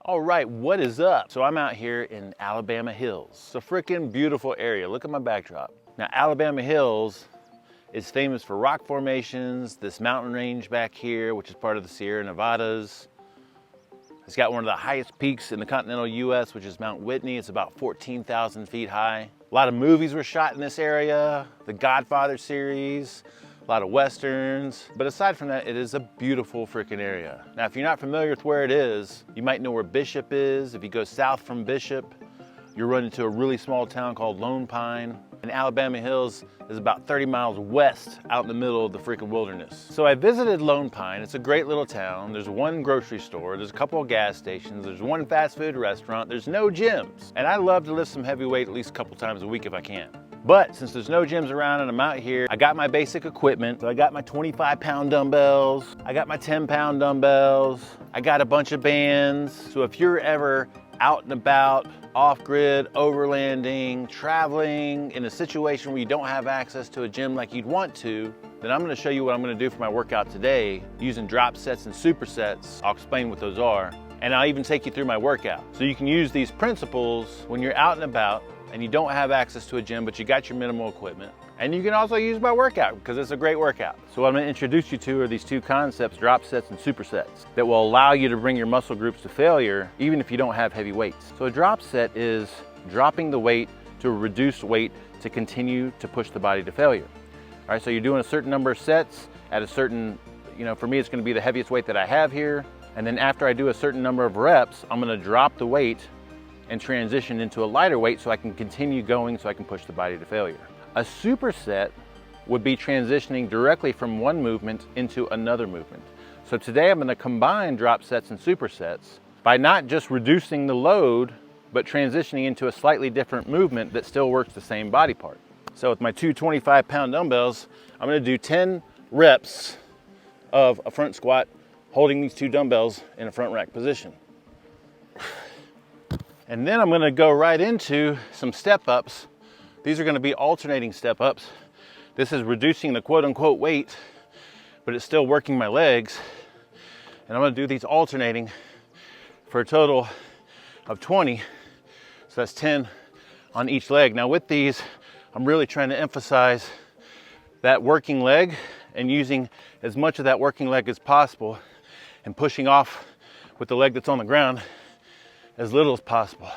All right, what is up? So I'm out here in Alabama Hills. It's a freaking beautiful area. Look at my backdrop. Now, Alabama Hills is famous for rock formations, this mountain range back here, which is part of the Sierra Nevadas. It's got one of the highest peaks in the continental US, which is Mount Whitney. It's about 14,000 feet high. A lot of movies were shot in this area, the Godfather series, a lot of Westerns. But aside from that, it is a beautiful freaking area. Now, if you're not familiar with where it is, you might know where Bishop is. If you go south from Bishop, you'll run into a really small town called Lone Pine. And Alabama Hills is about 30 miles west out in the middle of the freaking wilderness. So I visited Lone Pine. It's a great little town. There's one grocery store, there's a couple of gas stations, there's one fast food restaurant, there's no gyms. And I love to lift some heavy weight at least a couple times a week if I can. But since there's no gyms around and I'm out here, I got my basic equipment. So I got my 25-pound dumbbells, I got my 10-pound dumbbells, I got a bunch of bands. So if you're ever out and about, off-grid, overlanding, traveling in a situation where you don't have access to a gym like you'd want to, then I'm gonna show you what I'm gonna do for my workout today using drop sets and supersets. I'll explain what those are, and I'll even take you through my workout. So you can use these principles when you're out and about and you don't have access to a gym, but you got your minimal equipment. And you can also use my workout because it's a great workout. So what I'm gonna introduce you to are these two concepts, drop sets and supersets, that will allow you to bring your muscle groups to failure even if you don't have heavy weights. So a drop set is dropping the weight to a reduced weight to continue to push the body to failure. All right, so you're doing a certain number of sets at a certain, for me it's gonna be the heaviest weight that I have here. And then after I do a certain number of reps, I'm gonna drop the weight and transition into a lighter weight so I can continue going so I can push the body to failure. A superset would be transitioning directly from one movement into another movement. So today I'm gonna combine drop sets and supersets by not just reducing the load, but transitioning into a slightly different movement that still works the same body part. So with my two 25-pound dumbbells, I'm gonna do 10 reps of a front squat holding these two dumbbells in a front rack position. And then I'm gonna go right into some step ups. These are gonna be alternating step ups. This is reducing the quote unquote weight, but it's still working my legs. And I'm gonna do these alternating for a total of 20. So that's 10 on each leg. Now with these, I'm really trying to emphasize that working leg and using as much of that working leg as possible and pushing off with the leg that's on the ground as little as possible.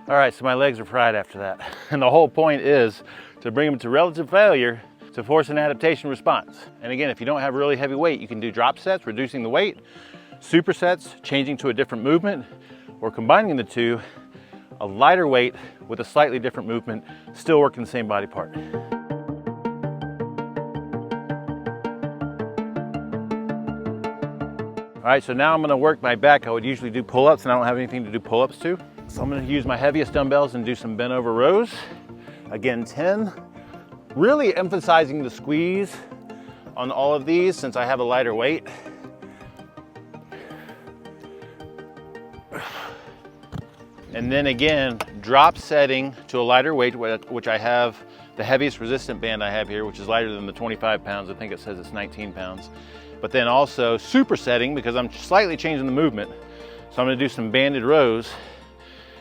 All right, so my legs are fried after that. And the whole point is to bring them to relative failure to force an adaptation response. And again, if you don't have really heavy weight, you can do drop sets, reducing the weight, supersets, changing to a different movement, or combining the two, a lighter weight with a slightly different movement, still working the same body part. All right, so now I'm gonna work my back. I would usually do pull-ups and I don't have anything to do pull-ups to. So I'm gonna use my heaviest dumbbells and do some bent over rows. Again, 10. Really emphasizing the squeeze on all of these since I have a lighter weight. And then again, drop setting to a lighter weight, which I have the heaviest resistant band I have here, which is lighter than the 25 pounds. I think it says it's 19 pounds. But then also supersetting because I'm slightly changing the movement. So I'm gonna do some banded rows.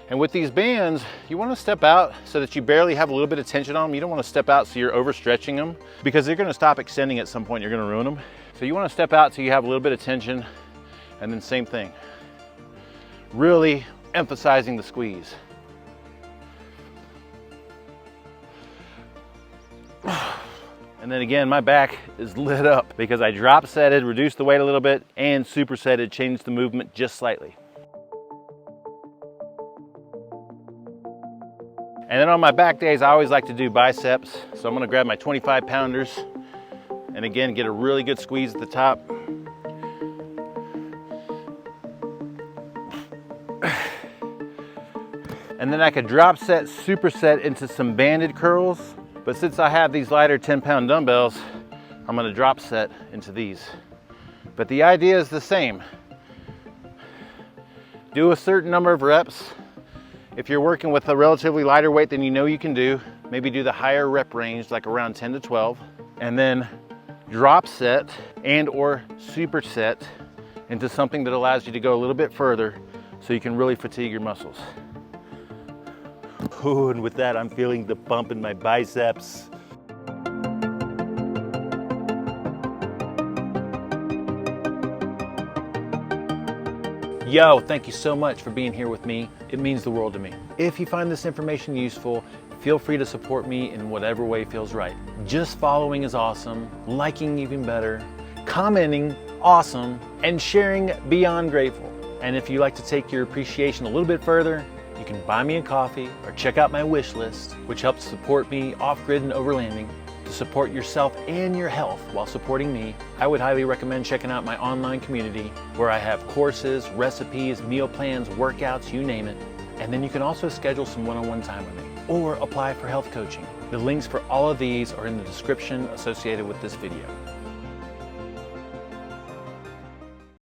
And with these bands, you wanna step out so that you barely have a little bit of tension on them. You don't wanna step out so you're overstretching them because they're gonna stop extending at some point, you're gonna ruin them. So you wanna step out so you have a little bit of tension, and then same thing. Really emphasizing the squeeze. And then again, my back is lit up because I drop setted, reduced the weight a little bit, and supersetted, changed the movement just slightly. And then on my back days, I always like to do biceps. So I'm gonna grab my 25 pounders and again, get a really good squeeze at the top. And then I could drop set, superset into some banded curls. But since I have these lighter 10-pound dumbbells, I'm gonna drop set into these. But the idea is the same. Do a certain number of reps. If you're working with a relatively lighter weight than you know you can do, maybe do the higher rep range, like around 10 to 12, and then drop set and or superset into something that allows you to go a little bit further so you can really fatigue your muscles. Ooh, and with that, I'm feeling the bump in my biceps. Yo, thank you so much for being here with me. It means the world to me. If you find this information useful, feel free to support me in whatever way feels right. Just following is awesome, liking even better, commenting, awesome, and sharing beyond grateful. And if you like to take your appreciation a little bit further, you can buy me a coffee or check out my wish list, which helps support me off-grid and overlanding. To support yourself and your health while supporting me, I would highly recommend checking out my online community where I have courses, recipes, meal plans, workouts, you name it. And then you can also schedule some one-on-one time with me or apply for health coaching. The links for all of these are in the description associated with this video.